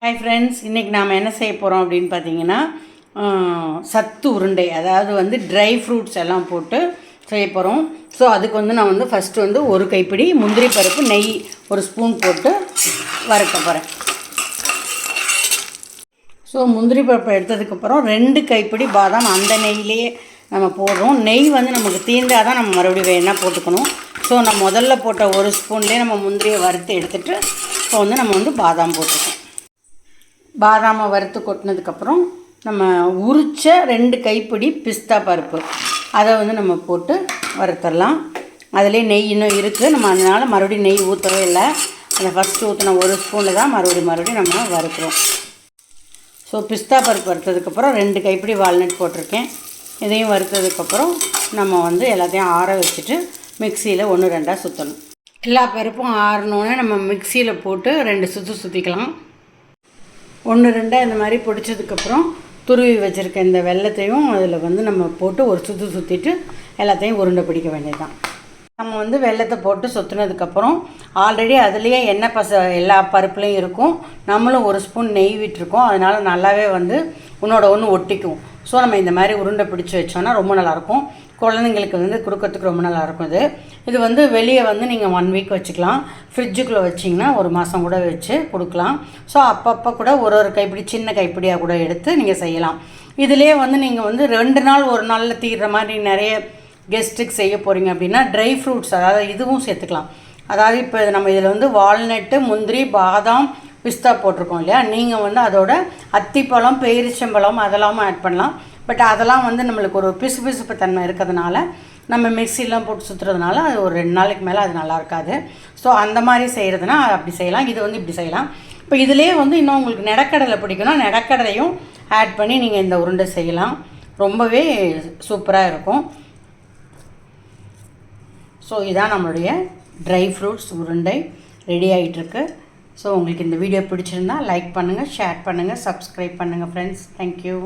Hi friends, இன்றைக்கி நாம் என்ன செய்ய போகிறோம் அப்படின்னு பார்த்தீங்கன்னா சத்து உருண்டை, அதாவது வந்து ட்ரை ஃப்ரூட்ஸ் எல்லாம் போட்டு செய்ய போகிறோம். ஸோ அதுக்கு வந்து நான் வந்து ஃபஸ்ட்டு வந்து ஒரு கைப்பிடி முந்திரி பருப்பு நெய் ஒரு ஸ்பூன் போட்டு வறுக்க போகிறேன். ஸோ முந்திரி பருப்பை எடுத்ததுக்கப்புறம் 2 கைப்பிடி பாதாம் அந்த நெய்யிலேயே நம்ம போடுறோம். நெய் வந்து நமக்கு தீர்ந்தால் தான் நம்ம மறுபடியும் வேணால் போட்டுக்கணும். ஸோ நான் முதல்ல போட்ட ஒரு ஸ்பூன்லேயே நம்ம முந்திரியை வறுத்து எடுத்துகிட்டு ஸோ வந்து நம்ம வந்து பாதாம் போட்டுக்கோம். பாதாமை வறுத்து கொட்டினதுக்கப்புறம் நம்ம உரித்த 2 கைப்பிடி பிஸ்தா பருப்பு அதை வந்து நம்ம போட்டு வறுத்துடலாம். அதிலே நெய் இன்னும் இருக்குது, நம்ம அதனால் மறுபடியும் நெய் ஊற்றவே இல்லை. அந்த ஃபஸ்ட்டு ஊற்றின ஒரு ஸ்பூனில் தான் மறுபடியும் நம்ம வறுக்கிறோம். ஸோ பிஸ்தா பருப்பு வறுத்ததுக்கப்புறம் 2 கைப்பிடி வால்நட் போட்டிருக்கேன். இதையும் வறுத்ததுக்கப்புறம் நம்ம வந்து எல்லாத்தையும் ஆற வச்சுட்டு மிக்சியில் 1-2 சுற்றணும். எல்லா பருப்பும் ஆறினோன்னே நம்ம மிக்சியில் போட்டு 2 சுற்று சுற்றிக்கலாம். 1-2 இந்த மாதிரி பிடிச்சதுக்கப்புறம் துருவி வச்சுருக்க இந்த வெல்லத்தையும் அதில் வந்து நம்ம போட்டு ஒரு சுற்று சுற்றிட்டு எல்லாத்தையும் உருண்டை பிடிக்க வேண்டியது தான். நம்ம வந்து வெல்லத்தை போட்டு சுற்றுனதுக்கப்புறம் ஆல்ரெடி அதுலேயே எண்ணெய் எல்லா பருப்புலேயும் இருக்கும். நம்மளும் ஒரு ஸ்பூன் நெய் விட்டுருக்கோம், அதனால் நல்லாவே வந்து ஒன்றோட ஒன்று ஒட்டிக்கும். ஸோ நம்ம இந்த மாதிரி உருண்டை பிடிச்சி வச்சோன்னா ரொம்ப நல்லாயிருக்கும். குழந்தைங்களுக்கு வந்து கொடுக்கறதுக்கு ரொம்ப நல்லாயிருக்கும். இது வந்து வெளியே வந்து நீங்கள் 1 வீக் வச்சுக்கலாம். ஃப்ரிட்ஜுக்குள்ளே வச்சிங்கன்னா 1 மாதம் கூட வச்சு கொடுக்கலாம். ஸோ அப்பப்போ கூட ஒரு கைப்பிடி சின்ன கைப்பிடியாக கூட எடுத்து நீங்கள் செய்யலாம். இதிலே வந்து நீங்கள் வந்து 2 நாள் 1 நாளில் தீர்ற மாதிரி நிறைய கெஸ்ட்டுக்கு செய்ய போகிறீங்க அப்படின்னா ட்ரை ஃப்ரூட்ஸ் அதாவது இதுவும் சேர்த்துக்கலாம். அதாவது இப்போ நம்ம இதில் வந்து வால்நட்டு, முந்திரி, பாதாம், பிஸ்தா போட்டிருக்கோம் இல்லையா, நீங்கள் வந்து அதோட அத்திப்பழம், பேரிச்சம்பழம் அதெல்லாம் ஆட் பண்ணலாம். பட் அதெல்லாம் வந்து நம்மளுக்கு ஒரு பிசுபிசுப்பு தன்மை இருக்கிறதுனால நம்ம மிக்சிலாம் போட்டு சுற்றுறதுனால அது ஒரு 2 நாளைக்கு மேலே அது நல்லா இருக்காது. ஸோ அந்த மாதிரி செய்கிறதுனா அப்படி செய்யலாம். இது வந்து இப்படி செய்யலாம். இப்போ இதிலே வந்து இன்னும் உங்களுக்கு நெடக்கடலை பிடிக்குன்னா நெடக்கடலையும் ஆட் பண்ணி நீங்கள் இந்த உருண்டை செய்யலாம். ரொம்பவே சூப்பராக இருக்கும். ஸோ இதான் நம்மளுடைய ட்ரை ஃப்ரூட்ஸ் உருண்டை ரெடி ஆகிட்டுருக்கு. ஸோ உங்களுக்கு இந்த வீடியோ பிடிச்சிருந்தா லைக் பண்ணுங்கள், ஷேர் பண்ணுங்கள், சப்ஸ்கிரைப் பண்ணுங்கள் ஃப்ரெண்ட்ஸ். தேங்க்யூ.